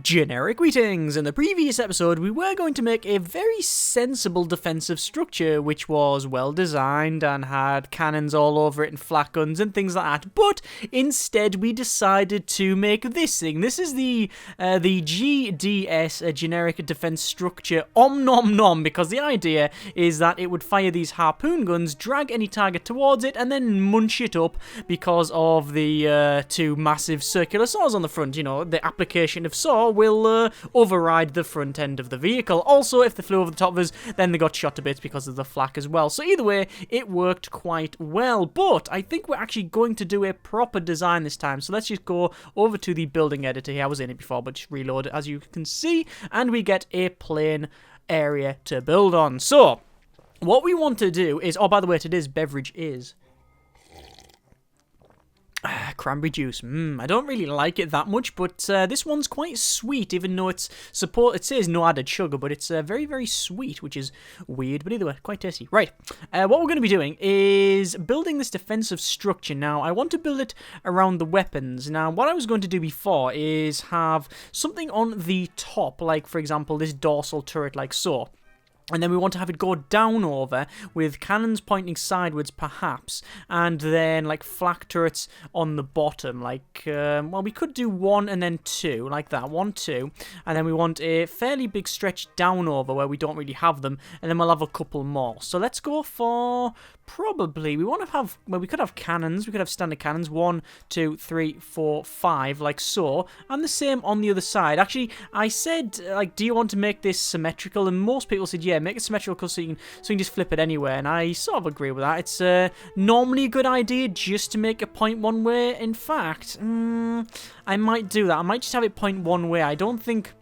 Generic greetings! In the previous episode, we were going to make a very sensible defensive structure, which was well designed and had cannons all over it and flak guns and things like that. But instead, we decided to make this thing. This is the GDS, a generic defense structure, Om Nom Nom, because the idea is that it would fire these harpoon guns, drag any target towards it, and then munch it up because of the two massive circular saws on the front. You know, the application of saw will override the front end of the vehicle. Also, if they flew over the top of us, then they got shot to bits because of the flak as well. So either way, it worked quite well. But I think we're actually going to do a proper design this time. So let's just go over to the building editor here. I was in it before, but just reload it as you can see. And we get a plain area to build on. So what we want to do is... Oh, by the way, today's beverage is... cranberry juice. I don't really like it that much, but this one's quite sweet, even though it says no added sugar, but it's very, very sweet, which is weird, but either way, quite tasty. Right, what we're going to be doing is building this defensive structure. Now, I want to build it around the weapons. Now, what I was going to do before is have something on the top, like, for example, this dorsal turret, like so. And then we want to have it go down over with cannons pointing sideways, perhaps, and then like flak turrets on the bottom. Like, well, we could do one and then two, like that. 1, 2, and then we want a fairly big stretch down over where we don't really have them, and then we'll have a couple more. So let's go for probably we want to have. Well, we could have cannons. We could have standard cannons. 1, 2, 3, 4, 5, like so, and the same on the other side. Actually, I said, like, do you want to make this symmetrical? And most people said, yeah, make it symmetrical so you can just flip it anywhere, and I sort of agree with that. It's normally a good idea just to make it point one way. In fact, I might do that. I might just have it point one way. I don't think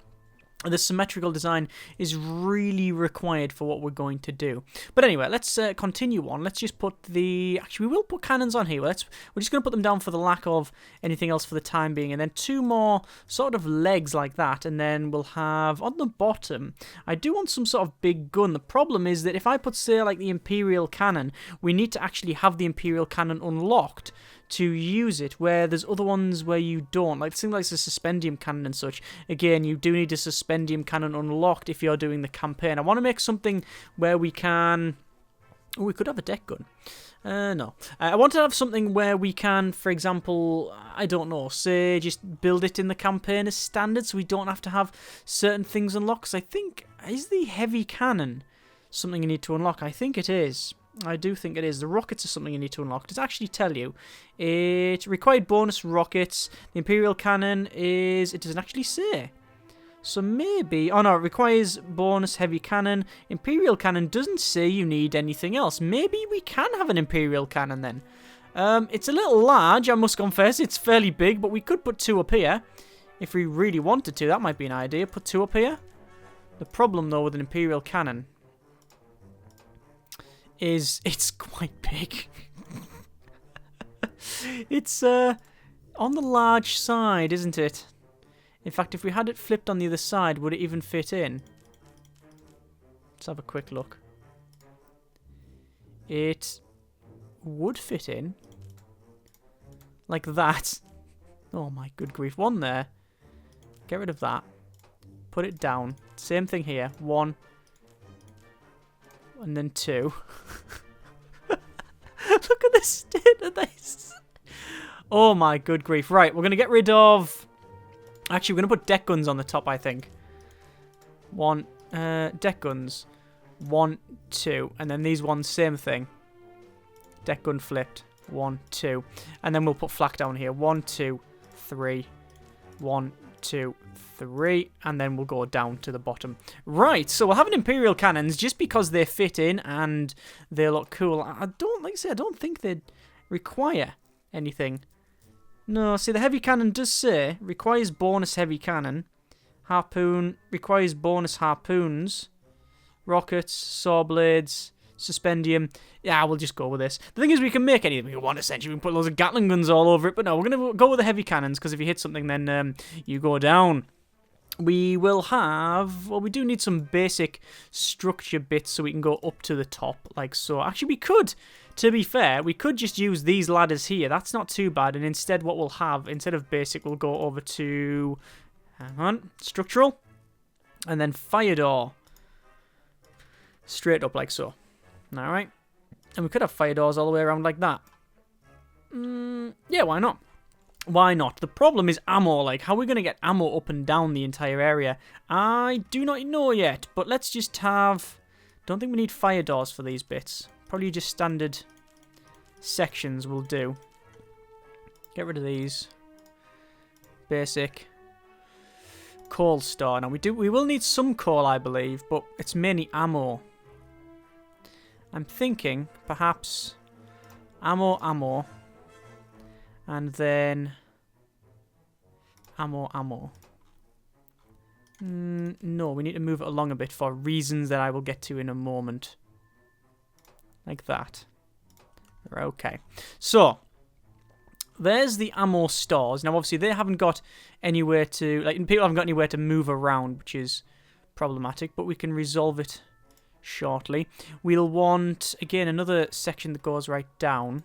the symmetrical design is really required for what we're going to do. But anyway, let's continue on. Let's just put the... Actually, we will put cannons on here. We're just going to put them down for the lack of anything else for the time being. And then 2 more sort of legs like that. And then we'll have... On the bottom, I do want some sort of big gun. The problem is that if I put, say, like the Imperial Cannon, we need to actually have the Imperial Cannon unlocked to use it, where there's other ones where you don't, like things like the suspendium cannon and such. Again, you do need a suspendium cannon unlocked if you're doing the campaign. I want to make something where we can... Oh, we could have a deck gun. No. I want to have something where we can, for example, I don't know, say just build it in the campaign as standard so we don't have to have certain things unlocked. 'Cause I think, is the heavy cannon something you need to unlock? I think it is. I do think it is. The rockets are something you need to unlock. Does it actually tell you? It required bonus rockets. The Imperial Cannon is... It doesn't actually say. So maybe... Oh no, it requires bonus heavy cannon. Imperial Cannon doesn't say you need anything else. Maybe we can have an Imperial Cannon then. It's a little large, I must confess. It's fairly big, but we could put 2 up here. If we really wanted to, that might be an idea. Put 2 up here. The problem, though, with an Imperial Cannon is it's quite big. It's on the large side, isn't it? In fact, if we had it flipped on the other side, would it even fit in? Let's have a quick look. It would fit in. Like that. Oh my good grief. 1 there. Get rid of that. Put it down. Same thing here. 1. And then 2. Look at the state of this. Oh my good grief. Right, we're going to get rid of... Actually, we're going to put deck guns on the top, I think. 1. Deck guns. 1, 2. And then these ones, same thing. Deck gun flipped. 1, 2. And then we'll put flak down here. 1, 2, 3. 1, 2, 3, and then we'll go down to the bottom. Right, so we'll have an Imperial Cannons just because they fit in and they look cool. I don't think they'd require anything. No, see, the heavy cannon does say requires bonus heavy cannon. Harpoon requires bonus harpoons. Rockets, saw blades, suspendium. Yeah, we'll just go with this. The thing is, we can make anything we want, essentially. We can put loads of Gatling guns all over it, but no, we're going to go with the heavy cannons, because if you hit something, then you go down. We will have... Well, we do need some basic structure bits so we can go up to the top, like so. Actually, we could, to be fair, we could just use these ladders here. That's not too bad, and instead what we'll have, instead of basic, we'll go over to... Hang on. Structural. And then fire door. Straight up like so. Alright. And we could have fire doors all the way around like that. Yeah, why not? Why not? The problem is ammo. Like, how are we going to get ammo up and down the entire area? I do not know yet. But let's just have... Don't think we need fire doors for these bits. Probably just standard sections will do. Get rid of these. Basic. Coal store. Now, we will need some coal, I believe. But it's mainly ammo. I'm thinking, perhaps, ammo. And then ammo. No, we need to move it along a bit for reasons that I will get to in a moment. Like that. Okay. So, there's the ammo stores. Now, obviously, they haven't got anywhere to... Like, people haven't got anywhere to move around, which is problematic. But we can resolve it shortly. We'll want, again, another section that goes right down.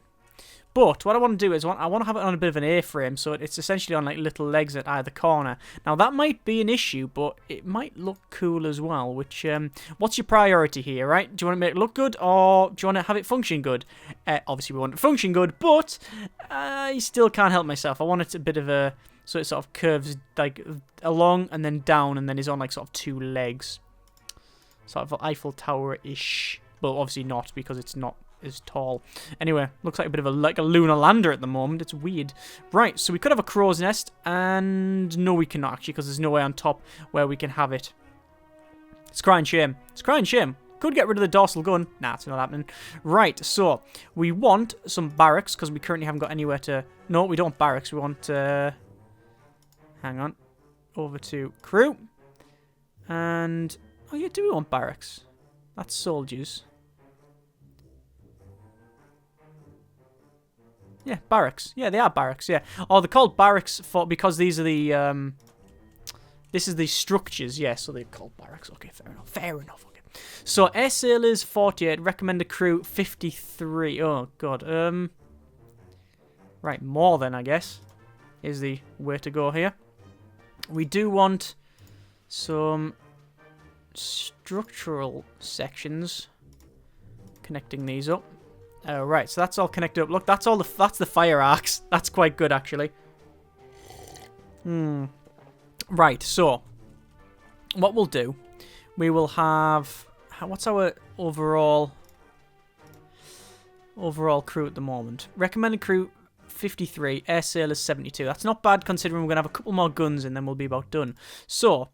But what I want to do is I want to have it on a bit of an A-frame, so it's essentially on like little legs at either corner. Now that might be an issue, but it might look cool as well. Which, what's your priority here, right? Do you want to make it look good, or do you want to have it function good? Obviously, we want it to function good, but I still can't help myself. I want it a bit of a so it sort of curves like along and then down, and then is on like sort of two legs, sort of Eiffel Tower-ish. But obviously not, because it's not is tall. Anyway, looks like a bit of a lunar lander at the moment. It's weird. Right, so we could have a crow's nest, and no, we cannot actually, because there's no way on top where we can have it. It's crying shame. It's crying shame. Could get rid of the dorsal gun. Nah, it's not happening. Right, so we want some barracks, because we currently haven't got anywhere to... No, we don't want barracks. We want... Hang on. Over to crew. And... Oh, yeah, do we want barracks? That's soldiers. Yeah, barracks. Yeah, they are barracks, yeah. Oh, they're called barracks because these are the, this is the structures, yeah, so they're called barracks. Okay, fair enough. Fair enough, okay. So, air sailors, 48. Recommended crew, 53. Oh, God. Right, more than, I guess, is the way to go here. We do want some structural sections connecting these up. Right, so that's all connected up. Look, that's the fire arcs. That's quite good, actually. Right, so what we'll do, we will have... What's our overall crew at the moment? Recommended crew, 53. Air sailors, 72. That's not bad, considering we're going to have a couple more guns and then we'll be about done. So,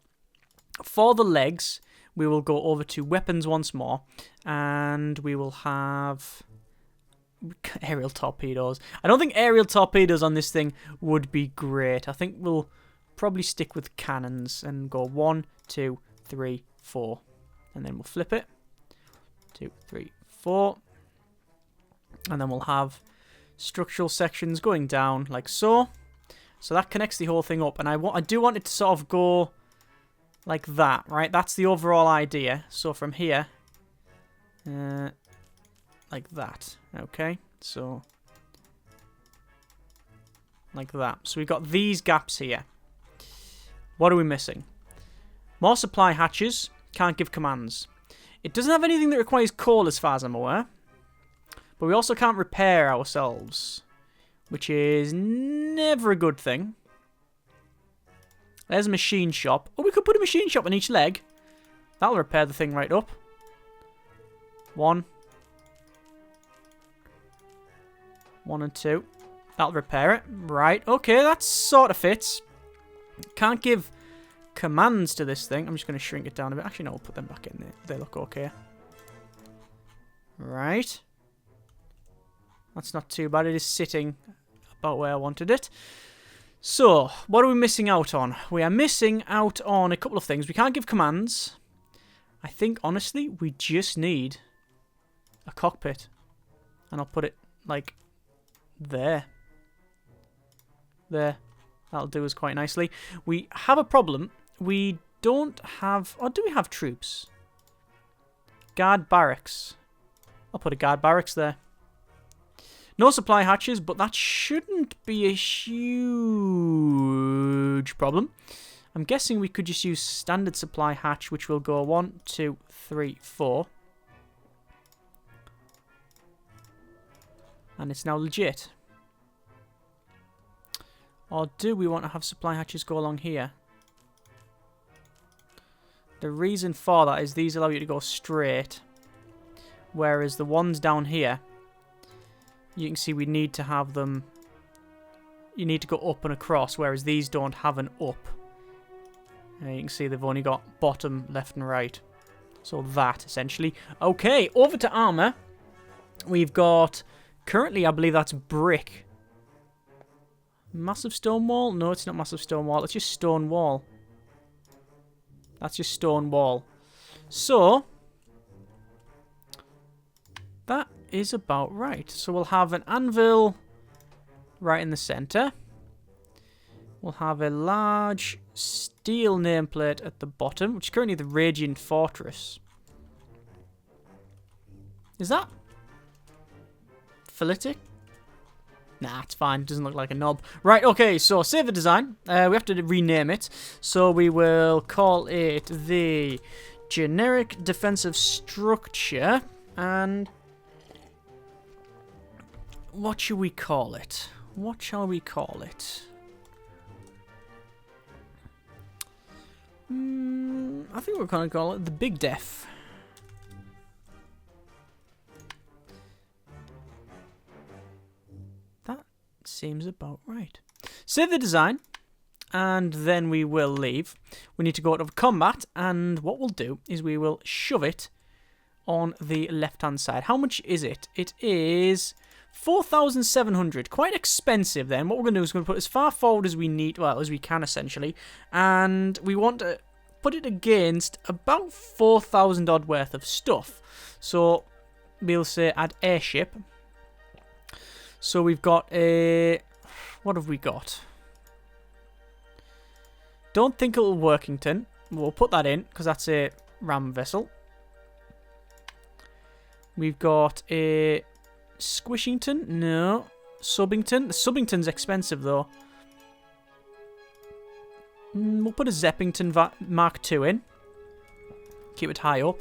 for the legs, we will go over to weapons once more. And we will have... aerial torpedoes. I don't think aerial torpedoes on this thing would be great. I think we'll probably stick with cannons and go 1, 2, 3, 4. And then we'll flip it. 2, 3, 4. And then we'll have structural sections going down like so. So that connects the whole thing up. And I do want it to sort of go like that, right? That's the overall idea. So from here... like that. Okay, so like that. So we've got these gaps here. What are we missing? More supply hatches. Can't give commands. It doesn't have anything that requires coal as far as I'm aware. But we also can't repair ourselves, which is never a good thing. There's a machine shop. Oh, we could put a machine shop on each leg. That'll repair the thing right up. 1. 1 and 2. That'll repair it. Right. Okay, that sort of fits. Can't give commands to this thing. I'm just going to shrink it down a bit. Actually, no, we'll put them back in there. They look okay. Right. That's not too bad. It is sitting about where I wanted it. So, what are we missing out on? We are missing out on a couple of things. We can't give commands. I think, honestly, we just need a cockpit. And I'll put it, like... there. There. That'll do us quite nicely. We have a problem. We don't have... Or do we have troops? Guard barracks. I'll put a guard barracks there. No supply hatches, but that shouldn't be a huge problem. I'm guessing we could just use standard supply hatch, which will go 1, 2, 3, 4. And it's now legit. Or do we want to have supply hatches go along here? The reason for that is these allow you to go straight. Whereas the ones down here, you can see we need to have them... You need to go up and across, whereas these don't have an up. You can see they've only got bottom, left and right. So that, essentially. Okay, over to armor. We've got... Currently, I believe that's brick. Massive stone wall? No, it's not massive stone wall. It's just stone wall. That's just stone wall. So... That is about right. So we'll have an anvil right in the center. We'll have a large steel nameplate at the bottom, which is currently the Radiant Fortress. Is that phylitic? Nah, it's fine. It doesn't look like a knob. Right, okay, so save the design. We have to rename it. So we will call it the generic defensive structure. And what should we call it? What shall we call it? I think we're going to call it the Big Def. That seems about right. Save the design, and then we will leave. We need to go out of combat, and what we'll do is we will shove it on the left-hand side. How much is it? It is 4,700. Quite expensive then. What we're going to do is we're going to put as far forward as we need, well, as we can essentially. And we want to put it against about 4,000 odd worth of stuff. So we'll say add airship. So we've got a... What have we got? Don't think it'll Workington. We'll put that in because that's a ram vessel. We've got a... Squishington? No. Subbington? The Subbington's expensive, though. We'll put a Zeppington Mark II in. Keep it high up.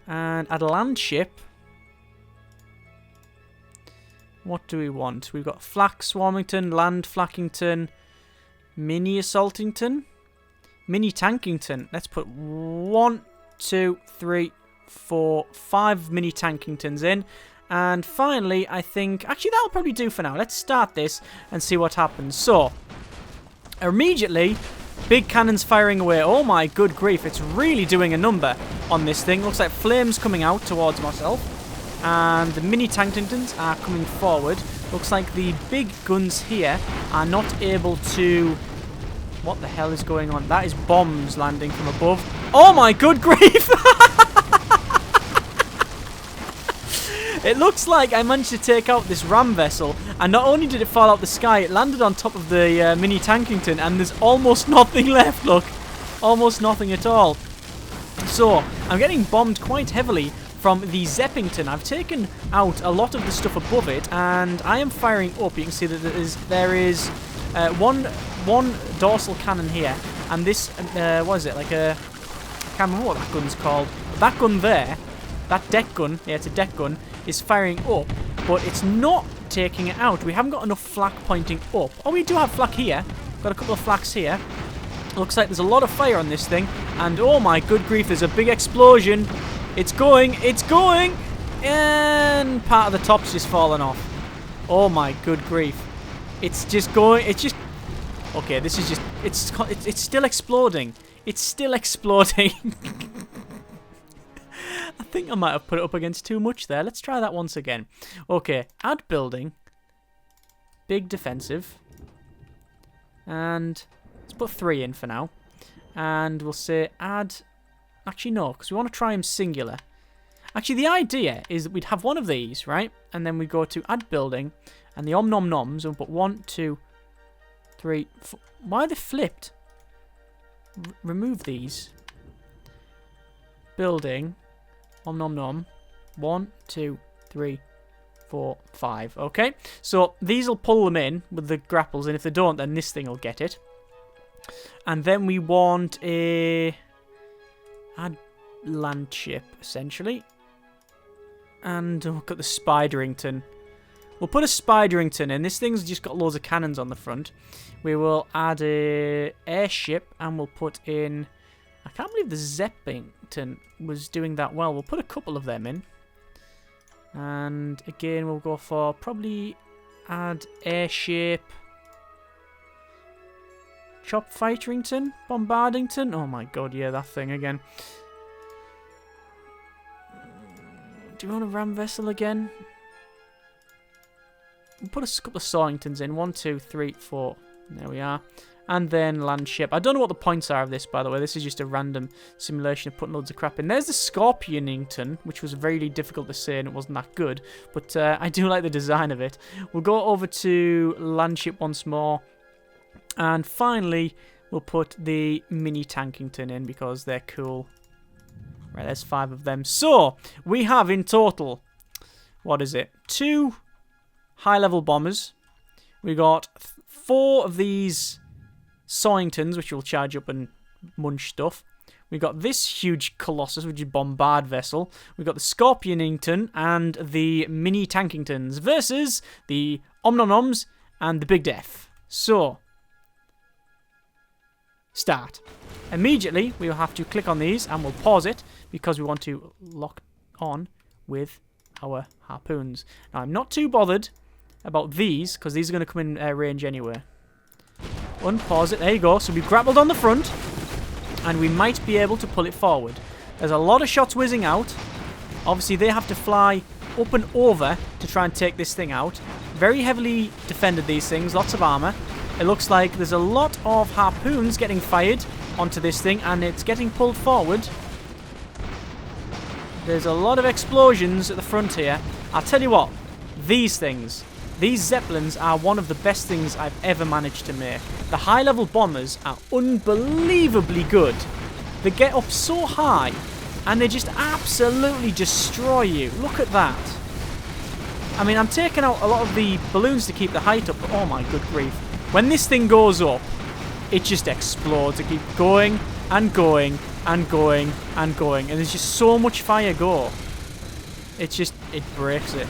And add a land ship. What do we want? We've got Flak Swarmington, Land Flackington, Mini Assaultington, Mini Tankington. Let's put 1, 2, 3, 4, 5 Mini Tankingtons in. And finally, I think... Actually, that'll probably do for now. Let's start this and see what happens. So, immediately, big cannons firing away. Oh my good grief, it's really doing a number on this thing. Looks like flames coming out towards myself. And the mini Tankingtons are coming forward. Looks like the big guns here are not able to... What the hell is going on? That is bombs landing from above. Oh my good grief! It looks like I managed to take out this ram vessel, and not only did it fall out the sky, it landed on top of the mini Tankington, and there's almost nothing left, look. Almost nothing at all. So, I'm getting bombed quite heavily from the Zeppington. I've taken out a lot of the stuff above it, and I am firing up. You can see that there is one dorsal cannon here, and this, what is it, like a... I can't remember what that gun's called. That gun there, that deck gun, yeah, it's a deck gun, is firing up, but it's not taking it out. We haven't got enough flak pointing up. Oh, we do have flak here. Got a couple of flaks here. Looks like there's a lot of fire on this thing, and oh my good grief, there's a big explosion. It's going, and part of the top's just fallen off. Oh my good grief. It's just going, it's just, okay, this is just, it's still exploding. It's still exploding. I think I might have put it up against too much there. Let's try that once again. Okay, add building. Big defensive. And let's put 3 in for now. And we'll say add... Actually, no, because we want to try them singular. Actually, the idea is that we'd have one of these, right? And then we go to add building. And the om-nom-noms, and we'll put 1, 2, 3, 4. Why are they flipped? Remove these. Building... Om-nom-nom. 1, 2, 3, 4, 5. Okay, so these will pull them in with the grapples, and if they don't, then this thing will get it. And then we want a land ship, essentially. And we've got the Spiderington. We'll put a Spiderington in. This thing's just got loads of cannons on the front. We will add a airship, and we'll put in... I can't believe the Zeppington was doing that well. We'll put a couple of them in. And again, we'll go for probably add airship... Chop Fighterington? Bombardington? Oh my god, yeah, that thing again. Do you want a ram vessel again? We'll put a couple of Sawingtons in. 1, 2, 3, 4. There we are. And then land ship. I don't know what the points are of this, by the way. This is just a random simulation of putting loads of crap in. There's the Scorpionington, which was very difficult to say and it wasn't that good. But I do like the design of it. We'll go over to land ship once more. And finally, we'll put the mini Tankington in because they're cool. Right, there's 5 of them. So, we have in total, what is it? 2 high-level bombers. We got 4 of these Sawingtons, which will charge up and munch stuff. We got this huge Colossus, which is bombard vessel. We got the Scorpionington and the mini Tankingtons versus the Omnomnoms and the Big Death. So... start. Immediately, we will have to click on these and we'll pause it because we want to lock on with our harpoons. Now, I'm not too bothered about these because these are going to come in range anyway. Unpause it. There you go. So we've grappled on the front and we might be able to pull it forward. There's a lot of shots whizzing out. Obviously, they have to fly up and over to try and take this thing out. Very heavily defended, these things. Lots of armor. It looks like there's a lot of harpoons getting fired onto this thing, and it's getting pulled forward. There's a lot of explosions at the front here. I'll tell you what, these things, these Zeppelins are one of the best things I've ever managed to make. The high-level bombers are unbelievably good. They get up so high, and they just absolutely destroy you. Look at that. I mean, I'm taking out a lot of the balloons to keep the height up, but oh my good grief. When this thing goes up, it just explodes. It keeps going and going and going and going. And there's just so much fire go. It's just, it breaks it.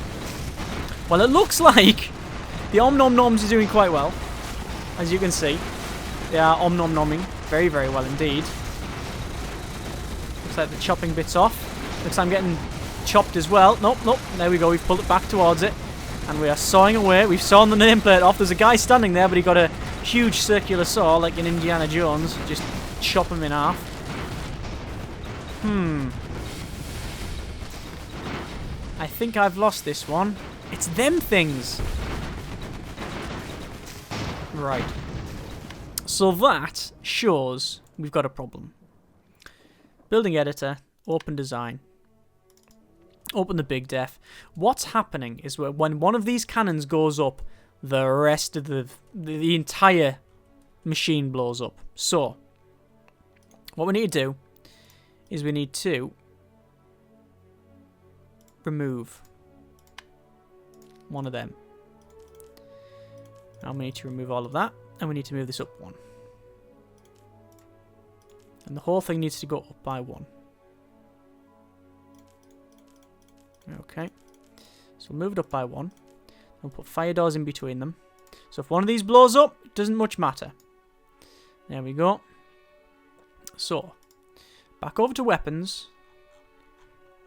Well, it looks like the Omnomnoms are doing quite well. As you can see. They are Omnomnomming very, very well indeed. Looks like the chopping bits off. Looks like I'm getting chopped as well. Nope, nope. There we go. We've pulled it back towards it. And we are sawing away. We've sawn the nameplate off. There's a guy standing there, but he got a huge circular saw, like in Indiana Jones. Just chop him in half. I think I've lost this one. It's them things. Right. So that shows we've got a problem. Building editor, open design. Open the Big Death. What's happening is when one of these cannons goes up, the rest of the entire machine blows up. So, what we need to do is we need to remove one of them. Now we need to remove all of that, and we need to move this up 1. And the whole thing needs to go up by 1. Okay, so we'll move it up by 1. We'll put fire doors in between them. So if one of these blows up, it doesn't much matter. There we go. So, back over to weapons.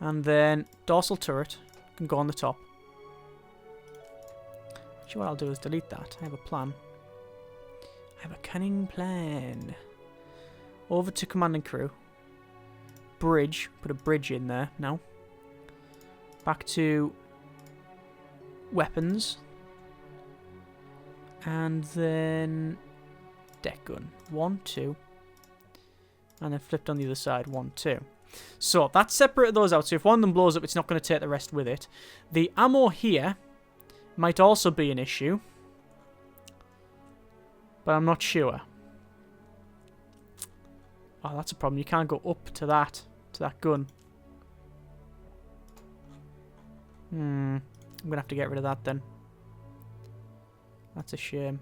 And then dorsal turret can go on the top. Actually, what I'll do is delete that. I have a plan. I have a cunning plan. Over to command and crew. Bridge. Put a bridge in there now. Back to weapons. And then deck gun. 1, 2. And then flipped on the other side. 1, 2. So that separated those out. So if one of them blows up, it's not going to take the rest with it. The ammo here might also be an issue. But I'm not sure. Oh, that's a problem. You can't go up to that gun. I'm going to have to get rid of that then. That's a shame.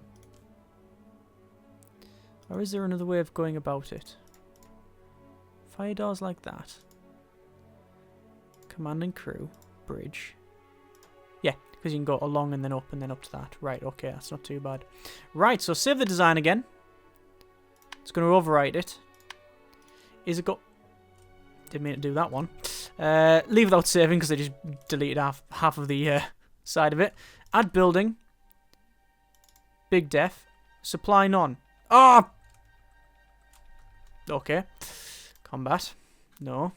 Or is there another way of going about it? Fire doors like that. Command and crew. Bridge. Yeah, because you can go along and then up to that. Right, okay, that's not too bad. Right, so save the design again. It's going to overwrite it. Is it got... Didn't mean to do that one. Leave without saving because I just deleted half of the side of it. Add building. Big def. Supply none. Ah! Okay. Combat. No.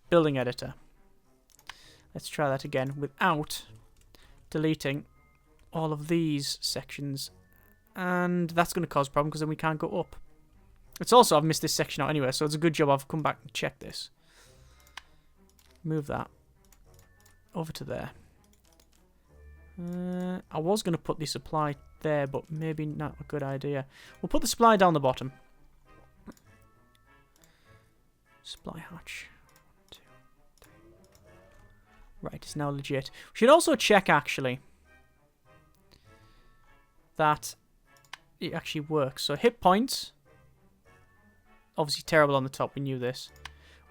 Building editor. Let's try that again without deleting all of these sections. And that's going to cause a problem because then we can't go up. It's also, I've missed this section out anyway, so it's a good job I've come back and checked this. Move that. Over to there. I was going to put the supply there, but maybe not a good idea. We'll put the supply down the bottom. Supply hatch. 1, 2, 3. Right, it's now legit. We should also check, actually, that it actually works. So hit points. Obviously terrible on the top, we knew this.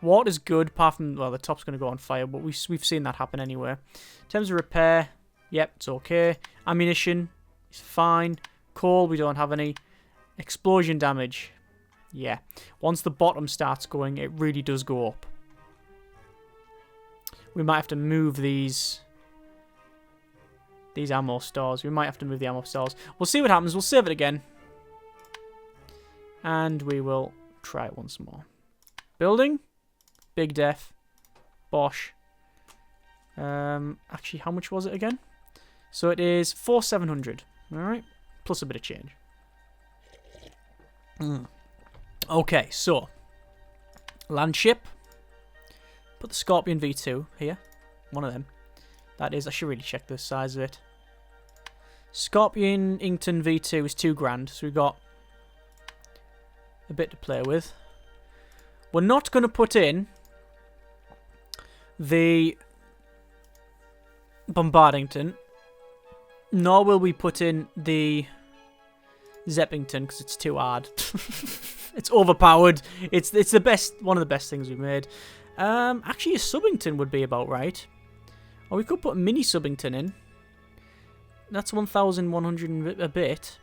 Water's good, apart from, well, the top's going to go on fire, but we've seen that happen anyway. In terms of repair, yep, it's okay. Ammunition is fine. Coal, we don't have any. Explosion damage, yeah. Once the bottom starts going, it really does go up. We might have to move these ammo stores. We might have to move the ammo stores. We'll see what happens. We'll save it again. And we will try it once more. Building. Big def. Bosh. Actually, how much was it again? So it is 4,700. Alright. Plus a bit of change. Okay, so. Land ship. Put the Scorpion V2 here. One of them. That is, I should really check the size of it. Scorpion Inkton V2 is $2,000, so we've got a bit to play with. We're not going to put in the Bombardington, nor will we put in the Zeppington because it's too hard. It's overpowered. It's the best, one of the best things we've made. Actually, a Subbington would be about right. Or we could put a mini Subbington in. That's 1,100 a bit.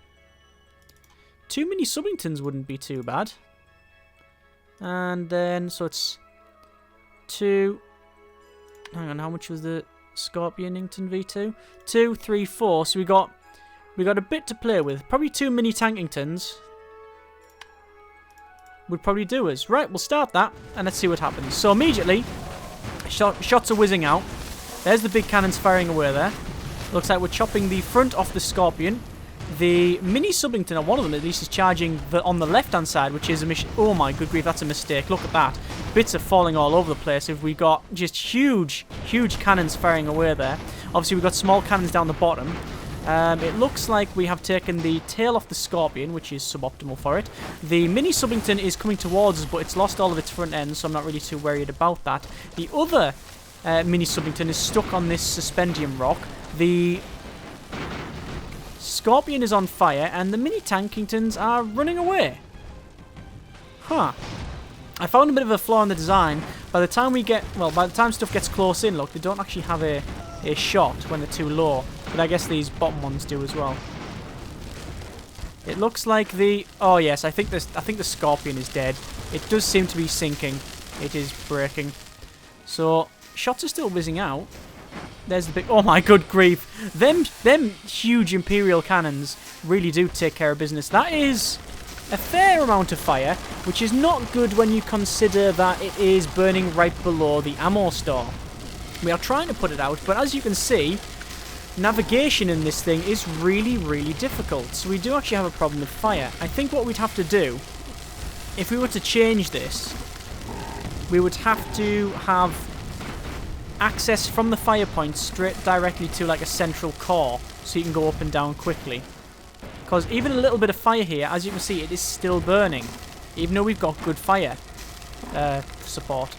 2 mini Subbingtons wouldn't be too bad. And then, so it's 2... Hang on, how much was the Scorpion Inkton V2? 2, 3, 4. So we got a bit to play with. Probably 2 mini Tankingtons would probably do us. Right, we'll start that, and let's see what happens. So immediately, shots are whizzing out. There's the big cannons firing away there. Looks like we're chopping the front off the Scorpion. The mini Subbington, or one of them at least, is charging on the left-hand side, which is a mission. Oh my good grief, that's a mistake. Look at that. Bits are falling all over the place. If we got just huge cannons firing away there. Obviously, we've got small cannons down the bottom. It looks like we have taken the tail off the Scorpion, which is suboptimal for it. The mini Subbington is coming towards us, but it's lost all of its front end, so I'm not really too worried about that. The other mini Subbington is stuck on this suspendium rock. The Scorpion is on fire, and the mini Tankingtons are running away. Huh. I found a bit of a flaw in the design. By the time stuff gets close in, look, they don't actually have a shot when they're too low. But I guess these bottom ones do as well. It looks like the... Oh yes, I think the Scorpion is dead. It does seem to be sinking. It is breaking. So, shots are still whizzing out. There's the big... Oh my good grief. Them huge Imperial cannons really do take care of business. That is a fair amount of fire, which is not good when you consider that it is burning right below the ammo store. We are trying to put it out, but as you can see, navigation in this thing is really difficult. So we do actually have a problem with fire. I think what we'd have to do, if we were to change this, we would have to have access from the fire point straight directly to like a central core, so you can go up and down quickly. Because even a little bit of fire here, as you can see, it is still burning, even though we've got good fire support.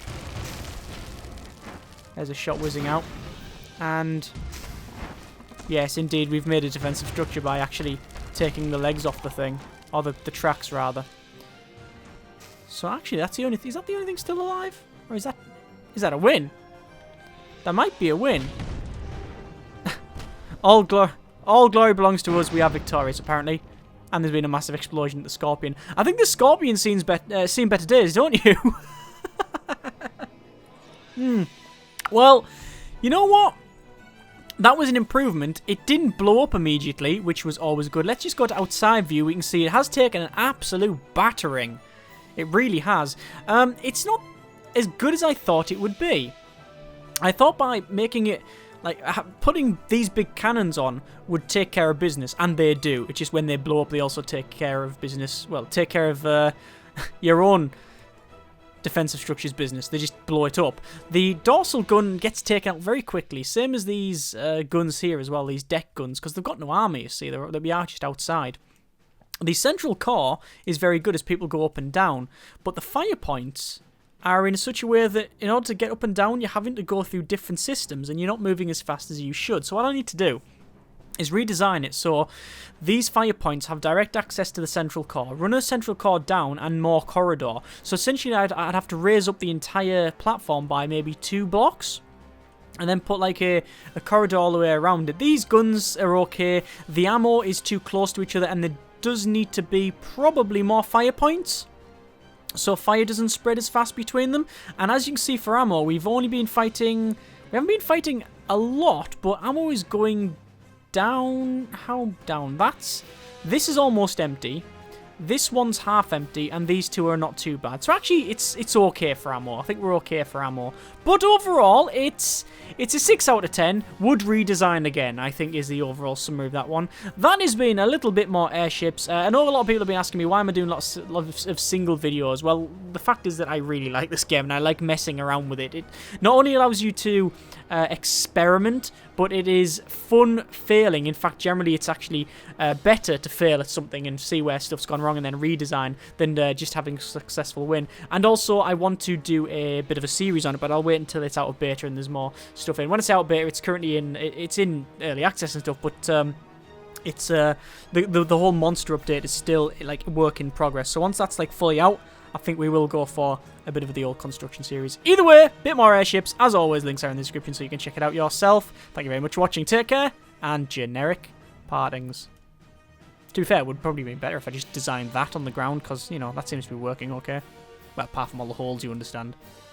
There's a shot whizzing out. And yes, indeed, we've made a defensive structure by actually taking the legs off the thing. Or the tracks, rather. So actually, that's the only thing. Is that the only thing still alive? Or is that a win? That might be a win. All glory belongs to us. We are victorious, apparently. And there's been a massive explosion at the Scorpion. I think the Scorpion seen better days, don't you? Well, you know what? That was an improvement. It didn't blow up immediately, which was always good. Let's just go to outside view. We can see it has taken an absolute battering. It really has. It's not as good as I thought it would be. I thought by making it, like, putting these big cannons on would take care of business, and they do. It's just when they blow up, they also take care of business. Well, take care of your own defensive structures business. They just blow it up. The dorsal gun gets taken out very quickly, same as these guns here as well, these deck guns, because they've got no armor, you see. They'll be just outside. The central core is very good as people go up and down, but the fire points are in such a way that in order to get up and down, you're having to go through different systems, and you're not moving as fast as you should. So what I need to do is redesign it so these fire points have direct access to the central core, run a central core down and more corridor. So essentially I'd have to raise up the entire platform by maybe 2 blocks and then put like a corridor all the way around it. These guns are okay. The ammo is too close to each other, and there does need to be probably more fire points so fire doesn't spread as fast between them. And as you can see for ammo, we haven't been fighting a lot, but ammo is going down. How down? This is almost empty. This one's half empty, and these two are not too bad. So actually, it's okay for ammo. I think we're okay for ammo. But overall, it's a 6 out of 10. Would redesign again, I think, is the overall summary of that one. That has been a little bit more airships. I know a lot of people have been asking me, why am I doing lots of single videos? Well, the fact is that I really like this game, and I like messing around with it. It not only allows you to experiment, but it is fun failing. In fact, generally, it's actually better to fail at something and see where stuff's gone wrong and then redesign than just having a successful win. And also, I want to do a bit of a series on it, but I'll wait until it's out of beta and there's more stuff in. When it's out of beta, it's currently in early access and stuff, but it's the whole monster update is still like a work in progress. So once that's like fully out, I think we will go for a bit of the old construction series. Either way, bit more airships. As always, links are in the description so you can check it out yourself. Thank you very much for watching. Take care, and generic partings. To be fair, it would probably be better if I just designed that on the ground, because, you know, that seems to be working okay. Well, apart from all the holes, you understand.